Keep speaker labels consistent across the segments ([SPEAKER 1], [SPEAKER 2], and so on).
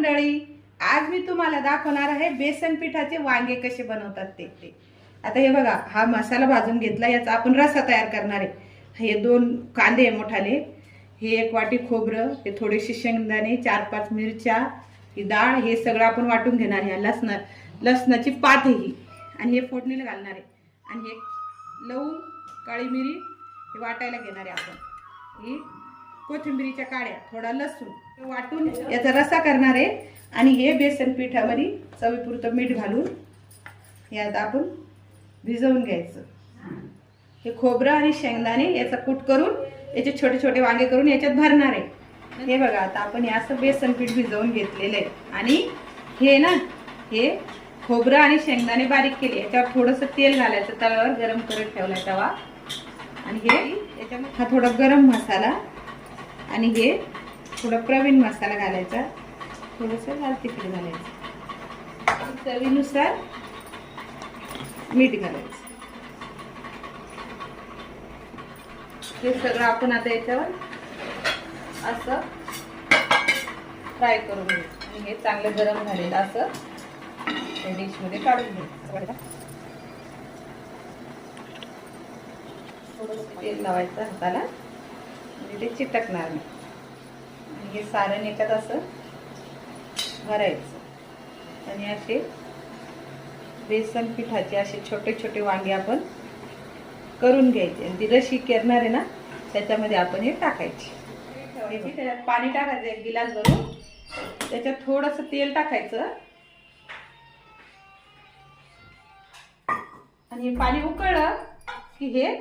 [SPEAKER 1] मंडळी, आज मी तुम्हाला दाखवणार आहे बेसन पिठाचे वांगे कसे बनवतात ते। आता हे बघा, हा मसाला भाजून घेतला, याचा आपण रसा तयार करणार आहे। हे 2 कांदे मोठाले, हे 1 वाटी खोबरं, हे थोडेसे शेंगदाणे, 4-5 मिरच्या, ही डाळ, हे सगळं आपण वाटून घेणार आहे। लसणाची पात ही, आणि हे फोडणीला घालणार आहे, आणि हे लवंग, काळी मिरी हे वाटायला घेणार आहे आपण। ही कोथिंबीरीच्या काड्या, थोडा लसूण वाटून याचा रसा करणार आहे। आणि हे बेसन पिठामध्ये चवीपुरतं मीठ घालून यात आपण भिजवून घ्यायचं। हे खोबरं आणि शेंगदाणे याचा कूट करून याचे छोटे छोटे वांगे करून याच्यात भरणार आहे। हे बघा, आता आपण असं बेसन पीठ भिजवून घेतलेलं आहे, आणि हे ना, हे खोबरं आणि शेंगदाणे बारीक केले, याच्यावर थोडंसं तेल घालायचं, तव्यावर गरम करत ठेवलाय तवा, आणि हे याच्यामध्ये हा थोडा गरम मसाला, आणि हे थोडा प्रवीण मसाला घालायचा, थोडंसं लाल तिखट घालायचं, चवीनुसार मीठ घालायचं। हे सगळं आपण आता याच्यावर असं फ्राय करून घ्यायचं, आणि हे चांगलं गरम झालेलं असं डिश मध्ये काढून घ्यायचं। थोडंसं तेल लावायचं हाताला, म्हणजे ते चिटकणार नाही, आणि हे सारण याच्यात असं भरायचं, आणि असे बेसन पिठाचे असे छोटे छोटे वांगे आपण करून घ्यायचे, आणि ती रशी करणार आहे ना, त्याच्यामध्ये आपण हे टाकायचे। त्याच्यात पाणी टाकायचं 1 गिलास भरून, त्याच्यात थोडंसं तेल टाकायचं, आणि हे पाणी उकळलं की हे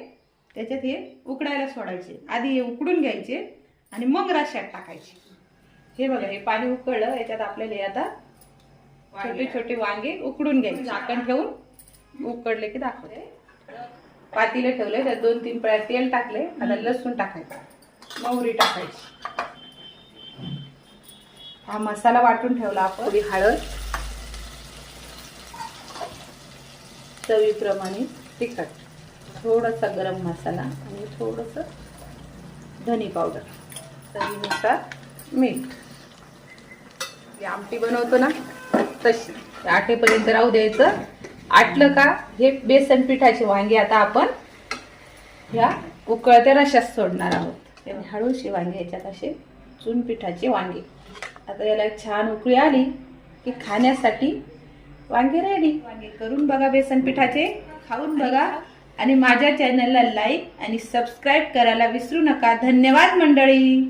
[SPEAKER 1] त्याच्यात हे उकडायला सोडायचे। आधी हे उकडून घ्यायचे, आणि मग रश्यात टाकायचे। हे बघा, हे पाणी उकळलं, याच्यात आपल्याला आता छोटे छोटे वांगे उकडून घ्यायचे, झाकण ठेवून उकडले की दाखवते। पातीला ठेवले, त्यात 2-3 पळ्या तेल टाकले, आता लसूण टाकायचं, मोहरी टाकायची, हा मसाला वाटून ठेवला आपण, थोडी हळद, चवीप्रमाणे तिखट, थोडासा गरम मसाला, आणि थोडंसं धनी पावडर, चवीनुसार मीठ। आमटी बनवतो ना तशी आटेपर्यंत राहू द्यायचं। आटलं का हे बेसन पिठाचे वांगे आता आपण ह्या उकळत्या रश्यात सोडणार आहोत। हळूशी वांगे याच्यात असे चून पिठाचे वांगे। आता याला छान उकळी आली की खाण्यासाठी वांगे रेडी। वांगे करून बघा बेसन पिठाचे, खाऊन बघा, आणि माझ्या चॅनलला लाईक आणि सबस्क्राईब करायला विसरू नका। धन्यवाद मंडळी।